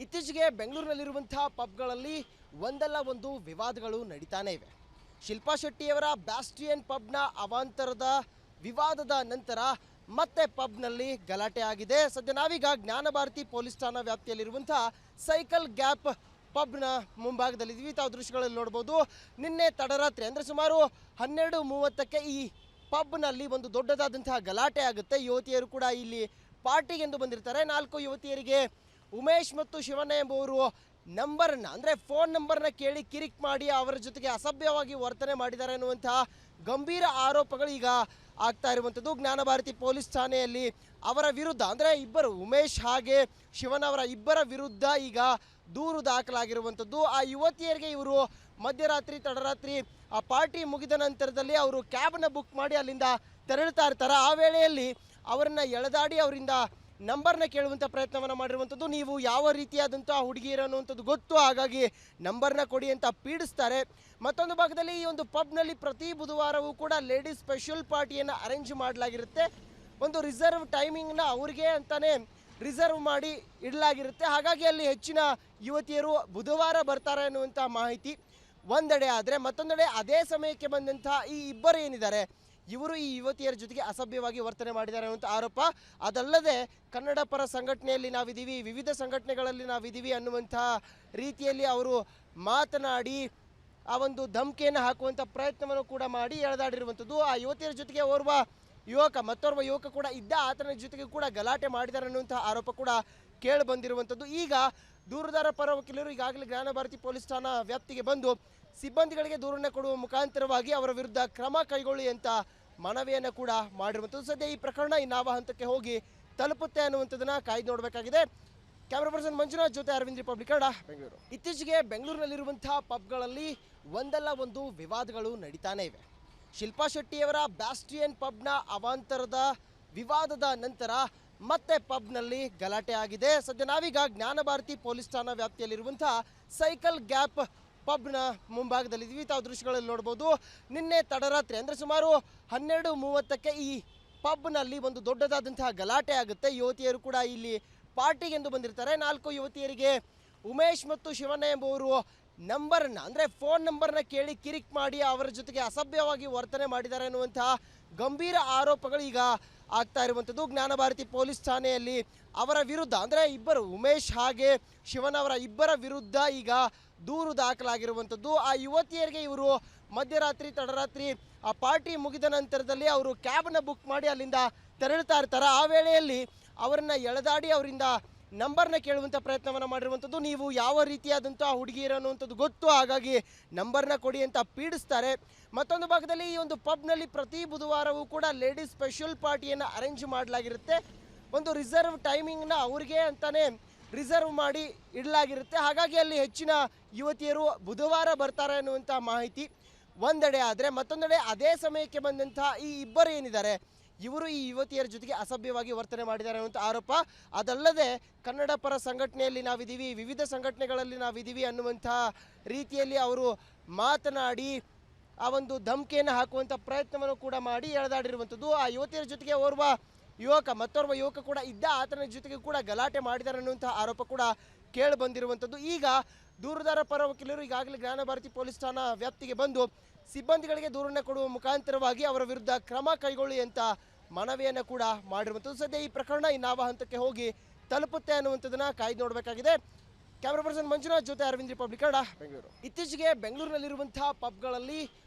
ಇತ್ತೀಚೆಗೆ ಬೆಂಗಳೂರಿನಲ್ಲಿರುವಂತಹ ಪಬ್ಗಳಲ್ಲಿ ಒಂದಲ್ಲ ಒಂದು ವಿವಾದಗಳು ನಡೀತಾನೆ ಇವೆ. ಶಿಲ್ಪಾ ಶೆಟ್ಟಿಯವರ ಬ್ಯಾಸ್ಟಿಯನ್ ಪಬ್ನ ಅವಾಂತರದ ವಿವಾದದ ನಂತರ ಮತ್ತೆ ಪಬ್ನಲ್ಲಿ ಗಲಾಟೆ ಆಗಿದೆ. ಸದ್ಯ ನಾವೀಗ ಜ್ಞಾನಭಾರತಿ ಪೊಲೀಸ್ ಠಾಣಾ ವ್ಯಾಪ್ತಿಯಲ್ಲಿರುವಂತಹ ಸೈಕಲ್ ಗ್ಯಾಪ್ ಪಬ್ನ ಮುಂಭಾಗದಲ್ಲಿದ್ದೀವಿ. ತಾವು ದೃಶ್ಯಗಳಲ್ಲಿ ನೋಡ್ಬೋದು. ನಿನ್ನೆ ತಡರಾತ್ರಿ ಅಂದರೆ ಸುಮಾರು 12:30ಕ್ಕೆ ಈ ಪಬ್ನಲ್ಲಿ ಒಂದು ದೊಡ್ಡದಾದಂತಹ ಗಲಾಟೆ ಆಗುತ್ತೆ. ಯುವತಿಯರು ಕೂಡ ಇಲ್ಲಿ ಪಾರ್ಟಿಗೆಂದು ಬಂದಿರ್ತಾರೆ. 4 ಯುವತಿಯರಿಗೆ ಉಮೇಶ್ ಮತ್ತು ಶಿವಣ್ಣ ಎಂಬುವರು ನಂಬರ್ನ ಅಂದರೆ ಫೋನ್ ನಂಬರ್ನ ಕೇಳಿ ಕಿರಿಕ್ ಮಾಡಿ ಅವರ ಜೊತೆಗೆ ಅಸಭ್ಯವಾಗಿ ವರ್ತನೆ ಮಾಡಿದ್ದಾರೆ ಅನ್ನುವಂತಹ ಗಂಭೀರ ಆರೋಪಗಳು ಈಗ ಆಗ್ತಾ ಇರುವಂಥದ್ದು. ಜ್ಞಾನಭಾರತಿ ಪೊಲೀಸ್ ಠಾಣೆಯಲ್ಲಿ ಅವರ ವಿರುದ್ಧ ಅಂದರೆ ಇಬ್ಬರು ಉಮೇಶ್ ಹಾಗೆ ಶಿವಣ್ಣ ಅವರ ಇಬ್ಬರ ವಿರುದ್ಧ ಈಗ ದೂರು ದಾಖಲಾಗಿರುವಂಥದ್ದು. ಆ ಯುವತಿಯರಿಗೆ ಇವರು ಮಧ್ಯರಾತ್ರಿ ತಡರಾತ್ರಿ ಆ ಪಾರ್ಟಿ ಮುಗಿದ ನಂತರದಲ್ಲಿ ಅವರು ಕ್ಯಾಬ್ನ ಬುಕ್ ಮಾಡಿ ಅಲ್ಲಿಂದ ತೆರಳುತ್ತಾ ಇರ್ತಾರೆ. ಆ ವೇಳೆಯಲ್ಲಿ ಅವರನ್ನು ಎಳೆದಾಡಿ ಅವರಿಂದ ನಂಬರ್ನ ಕೇಳುವಂಥ ಪ್ರಯತ್ನವನ್ನು ಮಾಡಿರುವಂಥದ್ದು. ನೀವು ಯಾವ ರೀತಿಯಾದಂಥ ಹುಡುಗಿಯರು ಅನ್ನುವಂಥದ್ದು ಗೊತ್ತು, ಹಾಗಾಗಿ ನಂಬರ್ನ ಕೊಡಿ ಅಂತ ಪೀಡಿಸ್ತಾರೆ. ಮತ್ತೊಂದು ಭಾಗದಲ್ಲಿ ಈ ಒಂದು ಪಬ್ನಲ್ಲಿ ಪ್ರತಿ ಬುಧವಾರವೂ ಕೂಡ ಲೇಡೀಸ್ ಸ್ಪೆಷಲ್ ಪಾರ್ಟಿಯನ್ನು ಅರೇಂಜ್ ಮಾಡಲಾಗಿರುತ್ತೆ. ಒಂದು ರಿಸರ್ವ್ ಟೈಮಿಂಗ್ನ ಅವ್ರಿಗೆ ಅಂತಾನೆ ರಿಸರ್ವ್ ಮಾಡಿ ಇಡಲಾಗಿರುತ್ತೆ. ಹಾಗಾಗಿ ಅಲ್ಲಿ ಹೆಚ್ಚಿನ ಯುವತಿಯರು ಬುಧವಾರ ಬರ್ತಾರೆ ಅನ್ನುವಂಥ ಮಾಹಿತಿ ಒಂದೆಡೆ ಆದರೆ, ಮತ್ತೊಂದೆಡೆ ಅದೇ ಸಮಯಕ್ಕೆ ಬಂದಂಥ ಈ ಇಬ್ಬರು ಏನಿದ್ದಾರೆ ಇವರು ಈ ಯುವತಿಯರ ಜೊತೆಗೆ ಅಸಭ್ಯವಾಗಿ ವರ್ತನೆ ಮಾಡಿದ್ದಾರೆ ಅನ್ನುವಂಥ ಆರೋಪ. ಅದಲ್ಲದೆ ಕನ್ನಡ ಪರ ಸಂಘಟನೆಯಲ್ಲಿ ನಾವಿದ್ದೀವಿ, ವಿವಿಧ ಸಂಘಟನೆಗಳಲ್ಲಿ ನಾವಿದ್ದೀವಿ ಅನ್ನುವಂಥ ರೀತಿಯಲ್ಲಿ ಅವರು ಮಾತನಾಡಿ ಆ ಒಂದು ಧಮಕಿಯನ್ನು ಹಾಕುವಂಥ ಪ್ರಯತ್ನವನ್ನು ಕೂಡ ಮಾಡಿ ಎಳೆದಾಡಿರುವಂಥದ್ದು. ಆ ಯುವತಿಯರ ಜೊತೆಗೆ ಮತ್ತೋರ್ವ ಯುವಕ ಕೂಡ ಇದ್ದ, ಆತನ ಜೊತೆಗೆ ಕೂಡ ಗಲಾಟೆ ಮಾಡಿದ್ದಾರೆ ಅನ್ನುವಂಥ ಆರೋಪ ಕೂಡ ಕೇಳಿ ಬಂದಿರುವಂಥದ್ದು. ಈಗ ದೂರುದಾರ ಪರ ವಕೀಲರು ಈಗಾಗಲೇ ಜ್ಞಾನಭಾರತಿ ಪೊಲೀಸ್ ಠಾಣಾ ವ್ಯಾಪ್ತಿಗೆ ಬಂದು ಸಿಬ್ಬಂದಿಗಳಿಗೆ ದೂರನ್ನು ಕೊಡುವ ಮುಖಾಂತರವಾಗಿ ಅವರ ವಿರುದ್ಧ ಕ್ರಮ ಕೈಗೊಳ್ಳಿ ಅಂತ ಮನವಿಯನ್ನು ಕೂಡ ಮಾಡಿರುವಂಥದ್ದು. ಸದ್ಯ ಈ ಪ್ರಕರಣ ಇನ್ನಾವ ಹಂತಕ್ಕೆ ಹೋಗಿ ತಲುಪುತ್ತೆ ಅನ್ನುವಂಥದ್ದನ್ನ ಕಾಯ್ದು ನೋಡಬೇಕಾಗಿದೆ. ಕ್ಯಾಮ್ರಾ ಪರ್ಸನ್ ಮಂಜುನಾಥ್ ಜೊತೆ ಅರವಿಂದ್, ರಿಪಬ್ಲಿಕ್ ಕನ್ನಡ, ಬೆಂಗಳೂರು. ಇತ್ತೀಚೆಗೆ ಬೆಂಗಳೂರಿನಲ್ಲಿರುವಂತಹ ಪಬ್ಗಳಲ್ಲಿ ಒಂದಲ್ಲ ಒಂದು ವಿವಾದಗಳು ನಡೀತಾನೆ ಇವೆ. ಶಿಲ್ಪಾ ಶೆಟ್ಟಿಯವರ ಬ್ಯಾಸ್ಟಿಯನ್ ಪಬ್ನ ಅವಾಂತರದ ವಿವಾದದ ನಂತರ ಮತ್ತೆ ಪಬ್ನಲ್ಲಿ ಗಲಾಟೆ ಆಗಿದೆ. ಸದ್ಯ ನಾವೀಗ ಜ್ಞಾನಭಾರತಿ ಪೊಲೀಸ್ ಠಾಣಾ ವ್ಯಾಪ್ತಿಯಲ್ಲಿರುವಂತಹ ಸೈಕಲ್ ಗ್ಯಾಪ್ ಪಬ್ನ ಮುಂಭಾಗದಲ್ಲಿದ್ದೀವಿ. ತಾವು ದೃಶ್ಯಗಳಲ್ಲಿ ನೋಡ್ಬೋದು. ನಿನ್ನೆ ತಡರಾತ್ರಿ ಅಂದರೆ ಸುಮಾರು 12:30ಕ್ಕೆ ಈ ಪಬ್ನಲ್ಲಿ ಒಂದು ದೊಡ್ಡದಾದಂತಹ ಗಲಾಟೆ ಆಗುತ್ತೆ. ಯುವತಿಯರು ಕೂಡ ಇಲ್ಲಿ ಪಾರ್ಟಿಗೆಂದು ಬಂದಿರ್ತಾರೆ. 4 ಯುವತಿಯರಿಗೆ ಉಮೇಶ್ ಮತ್ತು ಶಿವಣ್ಣ ಎಂಬುವರು ನಂಬರ್ನ ಅಂದರೆ ಫೋನ್ ನಂಬರ್ನ ಕೇಳಿ ಕಿರಿಕ್ ಮಾಡಿ ಅವರ ಜೊತೆಗೆ ಅಸಭ್ಯವಾಗಿ ವರ್ತನೆ ಮಾಡಿದ್ದಾರೆ ಅನ್ನುವಂತಹ ಗಂಭೀರ ಆರೋಪಗಳು ಈಗ ಆಗ್ತಾ ಇರುವಂಥದ್ದು. ಜ್ಞಾನಭಾರತಿ ಪೊಲೀಸ್ ಠಾಣೆಯಲ್ಲಿ ಅವರ ವಿರುದ್ಧ ಅಂದರೆ ಇಬ್ಬರು ಉಮೇಶ್ ಹಾಗೆ ಶಿವಣ್ಣ ಅವರ ಇಬ್ಬರ ವಿರುದ್ಧ ಈಗ ದೂರು ದಾಖಲಾಗಿರುವಂಥದ್ದು. ಆ ಯುವತಿಯರಿಗೆ ಇವರು ಮಧ್ಯರಾತ್ರಿ ತಡರಾತ್ರಿ ಆ ಪಾರ್ಟಿ ಮುಗಿದ ನಂತರದಲ್ಲಿ ಅವರು ಕ್ಯಾಬ್ನ ಬುಕ್ ಮಾಡಿ ಅಲ್ಲಿಂದ ತೆರಳುತ್ತಾ ಇರ್ತಾರೆ. ಆ ವೇಳೆಯಲ್ಲಿ ಅವರನ್ನು ಎಳೆದಾಡಿ ಅವರಿಂದ ನಂಬರ್ನ ಕೇಳುವಂಥ ಪ್ರಯತ್ನವನ್ನು ಮಾಡಿರುವಂಥದ್ದು. ನೀವು ಯಾವ ರೀತಿಯಾದಂಥ ಹುಡುಗಿಯರು ಅನ್ನುವಂಥದ್ದು ಗೊತ್ತು, ಹಾಗಾಗಿ ನಂಬರ್ನ ಕೊಡಿ ಅಂತ ಪೀಡಿಸ್ತಾರೆ. ಮತ್ತೊಂದು ಭಾಗದಲ್ಲಿ ಈ ಒಂದು ಪಬ್ನಲ್ಲಿ ಪ್ರತಿ ಬುಧವಾರವೂ ಕೂಡ ಲೇಡೀಸ್ ಸ್ಪೆಷಲ್ ಪಾರ್ಟಿಯನ್ನು ಅರೇಂಜ್ ಮಾಡಲಾಗಿರುತ್ತೆ. ಒಂದು ರಿಸರ್ವ್ ಟೈಮಿಂಗ್ನ ಅವ್ರಿಗೆ ಅಂತಾನೆ ರಿಸರ್ವ್ ಮಾಡಿ ಇಡಲಾಗಿರುತ್ತೆ. ಹಾಗಾಗಿ ಅಲ್ಲಿ ಹೆಚ್ಚಿನ ಯುವತಿಯರು ಬುಧವಾರ ಬರ್ತಾರೆ ಅನ್ನುವಂಥ ಮಾಹಿತಿ ಒಂದೆಡೆ ಆದರೆ, ಮತ್ತೊಂದೆಡೆ ಅದೇ ಸಮಯಕ್ಕೆ ಬಂದಂಥ ಈ ಇಬ್ಬರು ಏನಿದ್ದಾರೆ ಇವರು ಈ ಯುವತಿಯರ ಜೊತೆಗೆ ಅಸಭ್ಯವಾಗಿ ವರ್ತನೆ ಮಾಡಿದ್ದಾರೆ ಅನ್ನುವಂಥ ಆರೋಪ. ಅದಲ್ಲದೆ ಕನ್ನಡ ಪರ ಸಂಘಟನೆಯಲ್ಲಿ ನಾವಿದ್ದೀವಿ, ವಿವಿಧ ಸಂಘಟನೆಗಳಲ್ಲಿ ನಾವಿದ್ದೀವಿ ಅನ್ನುವಂಥ ರೀತಿಯಲ್ಲಿ ಅವರು ಮಾತನಾಡಿ ಆ ಒಂದು ಧಮಕಿಯನ್ನು ಹಾಕುವಂಥ ಪ್ರಯತ್ನವನ್ನು ಕೂಡ ಮಾಡಿ ಎಳೆದಾಡಿರುವಂಥದ್ದು. ಆ ಯುವತಿಯರ ಜೊತೆಗೆ ಮತ್ತೋರ್ವ ಯುವಕ ಕೂಡ ಇದ್ದ, ಆತನ ಜೊತೆಗೆ ಕೂಡ ಗಲಾಟೆ ಮಾಡಿದ್ದಾರೆ ಅನ್ನುವಂಥ ಆರೋಪ ಕೂಡ ಕೇಳಿ ಬಂದಿರುವಂಥದ್ದು. ಈಗ ದೂರುದಾರ ಪರ ವಕೀಲರು ಈಗಾಗಲೇ ಜ್ಞಾನಭಾರತಿ ಪೊಲೀಸ್ ಠಾಣಾ ವ್ಯಾಪ್ತಿಗೆ ಬಂದು ಸಿಬ್ಬಂದಿಗಳಿಗೆ ದೂರನ್ನು ಕೊಡುವ ಮುಖಾಂತರವಾಗಿ ಅವರ ವಿರುದ್ಧ ಕ್ರಮ ಕೈಗೊಳ್ಳಿ ಅಂತ ಮನವಿಯನ್ನು ಕೂಡ ಮಾಡಿರುವಂಥದ್ದು. ಸದ್ಯ ಈ ಪ್ರಕರಣ ಇನ್ನಾವ ಹಂತಕ್ಕೆ ಹೋಗಿ ತಲುಪುತ್ತೆ ಅನ್ನುವಂಥದ್ದನ್ನ ಕಾಯ್ದು ನೋಡಬೇಕಾಗಿದೆ. ಕ್ಯಾಮ್ರಾ ಪರ್ಸನ್ ಮಂಜುನಾಥ್ ಜೊತೆ ಅರವಿಂದ್, ರಿಪಬ್ಲಿಕ್ ಕನ್ನಡ, ಬೆಂಗಳೂರು. ಇತ್ತೀಚೆಗೆ ಬೆಂಗಳೂರಿನಲ್ಲಿರುವಂತಹ ಪಬ್ಗಳಲ್ಲಿ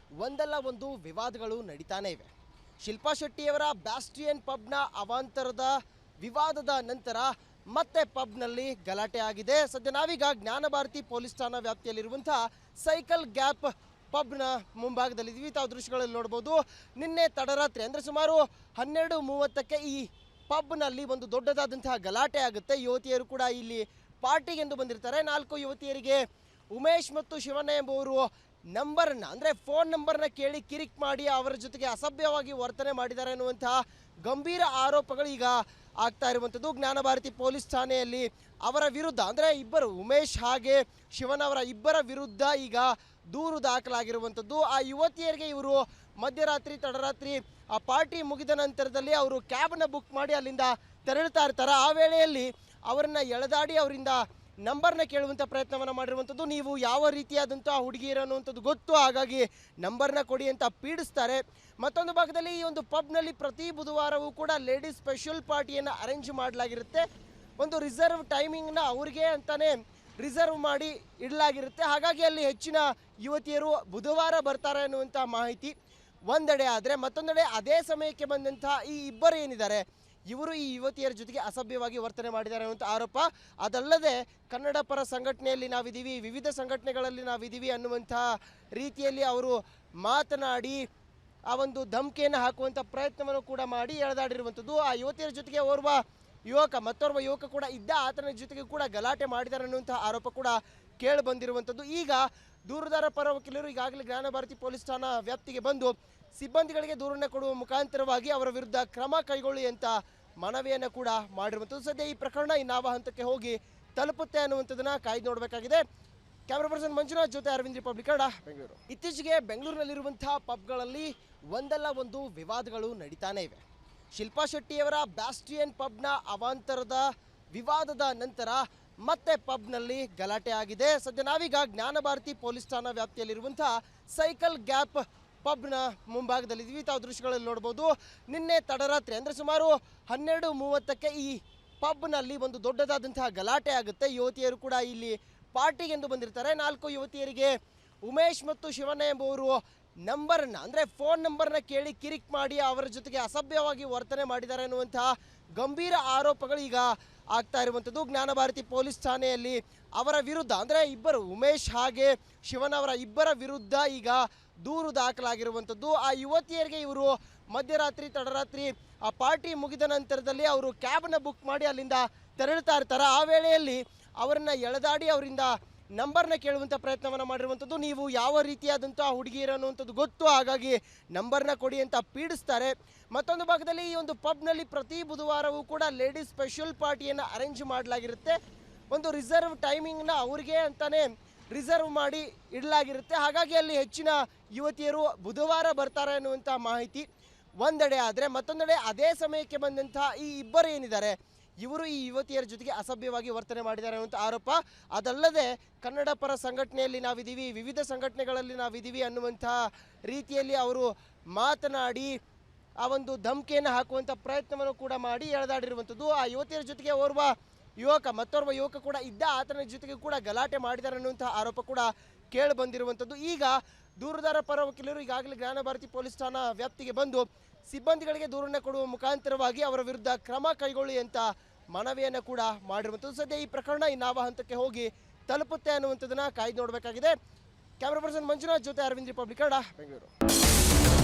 ಒಂದಲ್ಲ ಒಂದು ವಿವಾದಗಳು ನಡೀತಾನೆ ಇವೆ. ಶಿಲ್ಪಾ ಶೆಟ್ಟಿಯವರ ಬ್ಯಾಸ್ಟಿಯನ್ ಪಬ್ನ ಅವಾಂತರದ ವಿವಾದದ ನಂತರ ಮತ್ತೆ ಪಬ್ನಲ್ಲಿ ಗಲಾಟೆ ಆಗಿದೆ. ಸದ್ಯ ನಾವೀಗ ಜ್ಞಾನಭಾರತಿ ಪೊಲೀಸ್ ಠಾಣಾ ವ್ಯಾಪ್ತಿಯಲ್ಲಿರುವಂತಹ ಸೈಕಲ್ ಗ್ಯಾಪ್ ಪಬ್ನ ಮುಂಭಾಗದಲ್ಲಿದ್ದೀವಿ. ತಾವು ದೃಶ್ಯಗಳಲ್ಲಿ ನೋಡ್ಬೋದು. ನಿನ್ನೆ ತಡರಾತ್ರಿ ಅಂದರೆ ಸುಮಾರು 12:30ಕ್ಕೆ ಈ ಪಬ್ನಲ್ಲಿ ಒಂದು ದೊಡ್ಡದಾದಂತಹ ಗಲಾಟೆ ಆಗುತ್ತೆ. ಯುವತಿಯರು ಕೂಡ ಇಲ್ಲಿ ಪಾರ್ಟಿಗೆಂದು ಬಂದಿರ್ತಾರೆ. 4 ಯುವತಿಯರಿಗೆ ಉಮೇಶ್ ಮತ್ತು ಶಿವಣ್ಣ ಎಂಬುವರು ನಂಬರ್ನ ಅಂದರೆ ಫೋನ್ ನಂಬರ್ನ ಕೇಳಿ ಕಿರಿಕ್ ಮಾಡಿ ಅವರ ಜೊತೆಗೆ ಅಸಭ್ಯವಾಗಿ ವರ್ತನೆ ಮಾಡಿದ್ದಾರೆ ಅನ್ನುವಂತಹ ಗಂಭೀರ ಆರೋಪಗಳು ಈಗ ಆಗ್ತಾ ಇರುವಂಥದ್ದು. ಜ್ಞಾನಭಾರತಿ ಪೊಲೀಸ್ ಠಾಣೆಯಲ್ಲಿ ಅವರ ವಿರುದ್ಧ ಅಂದರೆ ಇಬ್ಬರು ಉಮೇಶ್ ಹಾಗೆ ಶಿವಣ್ಣ ಅವರ ಇಬ್ಬರ ವಿರುದ್ಧ ಈಗ ದೂರು ದಾಖಲಾಗಿರುವಂಥದ್ದು. ಆ ಯುವತಿಯರಿಗೆ ಇವರು ಮಧ್ಯರಾತ್ರಿ ತಡರಾತ್ರಿ ಆ ಪಾರ್ಟಿ ಮುಗಿದ ನಂತರದಲ್ಲಿ ಅವರು ಕ್ಯಾಬ್ನ ಬುಕ್ ಮಾಡಿ ಅಲ್ಲಿಂದ ತೆರಳುತ್ತಾ ಇರ್ತಾರೆ. ಆ ವೇಳೆಯಲ್ಲಿ ಅವರನ್ನು ಎಳೆದಾಡಿ ಅವರಿಂದ ನಂಬರ್ನ ಕೇಳುವಂಥ ಪ್ರಯತ್ನವನ್ನು ಮಾಡಿರುವಂಥದ್ದು. ನೀವು ಯಾವ ರೀತಿಯಾದಂಥ ಹುಡುಗಿಯರು ಅನ್ನುವಂಥದ್ದು ಗೊತ್ತು, ಹಾಗಾಗಿ ನಂಬರ್ನ ಕೊಡಿ ಅಂತ ಪೀಡಿಸ್ತಾರೆ. ಮತ್ತೊಂದು ಭಾಗದಲ್ಲಿ ಈ ಒಂದು ಪಬ್ನಲ್ಲಿ ಪ್ರತಿ ಬುಧವಾರವೂ ಕೂಡ ಲೇಡೀಸ್ ಸ್ಪೆಷಲ್ ಪಾರ್ಟಿಯನ್ನು ಅರೇಂಜ್ ಮಾಡಲಾಗಿರುತ್ತೆ. ಒಂದು ರಿಸರ್ವ್ ಟೈಮಿಂಗ್ನ ಅವ್ರಿಗೆ ಅಂತಾನೆ ರಿಸರ್ವ್ ಮಾಡಿ ಇಡಲಾಗಿರುತ್ತೆ. ಹಾಗಾಗಿ ಅಲ್ಲಿ ಹೆಚ್ಚಿನ ಯುವತಿಯರು ಬುಧವಾರ ಬರ್ತಾರೆ ಅನ್ನುವಂಥ ಮಾಹಿತಿ ಒಂದೆಡೆ ಆದರೆ, ಮತ್ತೊಂದೆಡೆ ಅದೇ ಸಮಯಕ್ಕೆ ಬಂದಂಥ ಈ ಇಬ್ಬರು ಏನಿದ್ದಾರೆ ಇವರು ಈ ಯುವತಿಯರ ಜೊತೆಗೆ ಅಸಭ್ಯವಾಗಿ ವರ್ತನೆ ಮಾಡಿದ್ದಾರೆ ಅನ್ನುವಂಥ ಆರೋಪ. ಅದಲ್ಲದೆ ಕನ್ನಡ ಪರ ಸಂಘಟನೆಯಲ್ಲಿ ನಾವಿದ್ದೀವಿ, ವಿವಿಧ ಸಂಘಟನೆಗಳಲ್ಲಿ ನಾವಿದ್ದೀವಿ ಅನ್ನುವಂಥ ರೀತಿಯಲ್ಲಿ ಅವರು ಮಾತನಾಡಿ ಆ ಒಂದು ಧಮಕಿಯನ್ನು ಹಾಕುವಂಥ ಪ್ರಯತ್ನವನ್ನು ಕೂಡ ಮಾಡಿ ಎಳೆದಾಡಿರುವಂಥದ್ದು. ಆ ಯುವತಿಯರ ಜೊತೆಗೆ ಮತ್ತೋರ್ವ ಯುವಕ ಕೂಡ ಇದ್ದ, ಆತನ ಜೊತೆಗೆ ಕೂಡ ಗಲಾಟೆ ಮಾಡಿದ್ದಾರೆ ಅನ್ನುವಂಥ ಆರೋಪ ಕೂಡ ಕೇಳಿ ಬಂದಿರುವಂಥದ್ದು. ಈಗ ದೂರುದಾರ ಪರ ವಕೀಲರು ಈಗಾಗಲೇ ಜ್ಞಾನ ಭಾರತಿ ಪೊಲೀಸ್ ಠಾಣಾ ವ್ಯಾಪ್ತಿಗೆ ಬಂದು ಸಿಬ್ಬಂದಿಗಳಿಗೆ ದೂರನ್ನು ಕೊಡುವ ಮುಖಾಂತರವಾಗಿ ಅವರ ವಿರುದ್ಧ ಕ್ರಮ ಕೈಗೊಳ್ಳಿ ಅಂತ ಮನವಿಯನ್ನು ಕೂಡ ಮಾಡಿರುವಂಥದ್ದು. ಸದ್ಯ ಈ ಪ್ರಕರಣ ಇನ್ನಾವ ಹಂತಕ್ಕೆ ಹೋಗಿ ತಲುಪುತ್ತೆ ಅನ್ನುವಂಥದ್ದನ್ನ ಕಾಯ್ದು ನೋಡಬೇಕಾಗಿದೆ. ಕ್ಯಾಮ್ರಾ ಪರ್ಸನ್ ಮಂಜುನಾಥ್ ಜೊತೆ ಅರವಿಂದ್, ರಿಪಬ್ಲಿಕ್ ಕನ್ನಡ, ಬೆಂಗಳೂರು. ಇತ್ತೀಚೆಗೆ ಬೆಂಗಳೂರಿನಲ್ಲಿರುವಂತಹ ಪಬ್ಗಳಲ್ಲಿ ಒಂದಲ್ಲ ಒಂದು ವಿವಾದಗಳು ನಡೀತಾನೆ ಇವೆ. ಶಿಲ್ಪಾ ಶೆಟ್ಟಿಯವರ ಬ್ಯಾಸ್ಟಿಯನ್ ಪಬ್ನ ಅವಾಂತರದ ವಿವಾದದ ನಂತರ ಮತ್ತೆ ಪಬ್ನಲ್ಲಿ ಗಲಾಟೆ ಆಗಿದೆ. ಸದ್ಯ ನಾವೀಗ ಜ್ಞಾನ ಭಾರತಿ ಪೊಲೀಸ್ ಠಾಣಾ ವ್ಯಾಪ್ತಿಯಲ್ಲಿರುವಂತಹ ಸೈಕಲ್ ಗ್ಯಾಪ್ ಪಬ್ನ ಮುಂಭಾಗದಲ್ಲಿದ್ದೀವಿ. ತಾವು ದೃಶ್ಯಗಳಲ್ಲಿ ನೋಡ್ಬೋದು. ನಿನ್ನೆ ತಡರಾತ್ರಿ ಅಂದರೆ ಸುಮಾರು 12:30ಕ್ಕೆ ಈ ಪಬ್ನಲ್ಲಿ ಒಂದು ದೊಡ್ಡದಾದಂತಹ ಗಲಾಟೆ ಆಗುತ್ತೆ. ಯುವತಿಯರು ಕೂಡ ಇಲ್ಲಿ ಪಾರ್ಟಿಗೆಂದು ಬಂದಿರ್ತಾರೆ. 4 ಯುವತಿಯರಿಗೆ ಉಮೇಶ್ ಮತ್ತು ಶಿವಣ್ಣ ಎಂಬುವರು ನಂಬರ್ನ ಅಂದರೆ ಫೋನ್ ನಂಬರ್ನ ಕೇಳಿ ಕಿರಿಕ್ ಮಾಡಿ ಅವರ ಜೊತೆಗೆ ಅಸಭ್ಯವಾಗಿ ವರ್ತನೆ ಮಾಡಿದ್ದಾರೆ ಅನ್ನುವಂತಹ ಗಂಭೀರ ಆರೋಪಗಳು ಈಗ ಆಗ್ತಾ ಇರುವಂಥದ್ದು. ಜ್ಞಾನ ಭಾರತಿ ಪೊಲೀಸ್ ಠಾಣೆಯಲ್ಲಿ ಅವರ ವಿರುದ್ಧ ಅಂದರೆ ಇಬ್ಬರು ಉಮೇಶ್ ಹಾಗೆ ಶಿವಣ್ಣ ಅವರ ಇಬ್ಬರ ವಿರುದ್ಧ ಈಗ ದೂರು ದಾಖಲಾಗಿರುವಂಥದ್ದು. ಆ ಯುವತಿಯರಿಗೆ ಇವರು ಮಧ್ಯರಾತ್ರಿ ತಡರಾತ್ರಿ ಆ ಪಾರ್ಟಿ ಮುಗಿದ ನಂತರದಲ್ಲಿ ಅವರು ಕ್ಯಾಬ್ನ ಬುಕ್ ಮಾಡಿ ಅಲ್ಲಿಂದ ತೆರಳುತ್ತಾ ಇರ್ತಾರೆ. ಆ ವೇಳೆಯಲ್ಲಿ ಅವರನ್ನು ಎಳೆದಾಡಿ ಅವರಿಂದ ನಂಬರ್ನ ಕೇಳುವಂಥ ಪ್ರಯತ್ನವನ್ನು ಮಾಡಿರುವಂಥದ್ದು. ನೀವು ಯಾವ ರೀತಿಯಾದಂಥ ಹುಡುಗಿಯರು ಅನ್ನುವಂಥದ್ದು ಗೊತ್ತು, ಹಾಗಾಗಿ ನಂಬರ್ನ ಕೊಡಿ ಅಂತ ಪೀಡಿಸ್ತಾರೆ. ಮತ್ತೊಂದು ಭಾಗದಲ್ಲಿ ಈ ಒಂದು ಪಬ್ನಲ್ಲಿ ಪ್ರತಿ ಬುಧವಾರವೂ ಕೂಡ ಲೇಡೀಸ್ ಸ್ಪೆಷಲ್ ಪಾರ್ಟಿಯನ್ನು ಅರೇಂಜ್ ಮಾಡಲಾಗಿರುತ್ತೆ. ಒಂದು ರಿಸರ್ವ್ ಟೈಮಿಂಗ್ನ ಅವ್ರಿಗೆ ಅಂತಾನೆ ರಿಸರ್ವ್ ಮಾಡಿ ಇಡಲಾಗಿರುತ್ತೆ. ಹಾಗಾಗಿ ಅಲ್ಲಿ ಹೆಚ್ಚಿನ ಯುವತಿಯರು ಬುಧವಾರ ಬರ್ತಾರೆ ಅನ್ನುವಂಥ ಮಾಹಿತಿ ಒಂದೆಡೆ ಆದರೆ, ಮತ್ತೊಂದೆಡೆ ಅದೇ ಸಮಯಕ್ಕೆ ಬಂದಂಥ ಈ ಇಬ್ಬರು ಏನಿದ್ದಾರೆ ಇವರು ಈ ಯುವತಿಯರ ಜೊತೆಗೆ ಅಸಭ್ಯವಾಗಿ ವರ್ತನೆ ಮಾಡಿದ್ದಾರೆ ಅನ್ನುವಂಥ ಆರೋಪ. ಅದಲ್ಲದೆ ಕನ್ನಡ ಪರ ಸಂಘಟನೆಯಲ್ಲಿ ನಾವಿದ್ದೀವಿ, ವಿವಿಧ ಸಂಘಟನೆಗಳಲ್ಲಿ ನಾವಿದ್ದೀವಿ ಅನ್ನುವಂಥ ರೀತಿಯಲ್ಲಿ ಅವರು ಮಾತನಾಡಿ ಆ ಒಂದು ಧಮಕಿಯನ್ನು ಹಾಕುವಂಥ ಪ್ರಯತ್ನವನ್ನು ಕೂಡ ಮಾಡಿ ಎಳೆದಾಡಿರುವಂಥದ್ದು. ಆ ಯುವತಿಯರ ಜೊತೆಗೆ ಮತ್ತೋರ್ವ ಯುವಕ ಕೂಡ ಇದ್ದ, ಆತನ ಜೊತೆಗೆ ಕೂಡ ಗಲಾಟೆ ಮಾಡಿದ್ದಾರೆ ಅನ್ನುವಂಥ ಆರೋಪ ಕೂಡ ಕೇಳಿ ಬಂದಿರುವಂಥದ್ದು. ಈಗ ದೂರುದಾರ ಪರ ವಕೀಲರು ಈಗಾಗಲೇ ಜ್ಞಾನ ಭಾರತಿ ಪೊಲೀಸ್ ಠಾಣಾ ವ್ಯಾಪ್ತಿಗೆ ಬಂದು ಸಿಬ್ಬಂದಿಗಳಿಗೆ ದೂರನ್ನು ಕೊಡುವ ಮುಖಾಂತರವಾಗಿ ಅವರ ವಿರುದ್ಧ ಕ್ರಮ ಕೈಗೊಳ್ಳಿ ಅಂತ ಮನವಿಯನ್ನು ಕೂಡ ಮಾಡಿರುವಂಥದ್ದು. ಸದ್ಯ ಈ ಪ್ರಕರಣ ಇನ್ನಾವ ಹಂತಕ್ಕೆ ಹೋಗಿ ತಲುಪುತ್ತೆ ಅನ್ನುವಂಥದ್ದನ್ನ ಕಾಯ್ದು ನೋಡಬೇಕಾಗಿದೆ. ಕ್ಯಾಮ್ರಾ ಪರ್ಸನ್ ಮಂಜುನಾಥ್ ಜೊತೆ ಅರವಿಂದ್, ರಿಪಬ್ಲಿಕ್ ಕನ್ನಡ, ಬೆಂಗಳೂರು.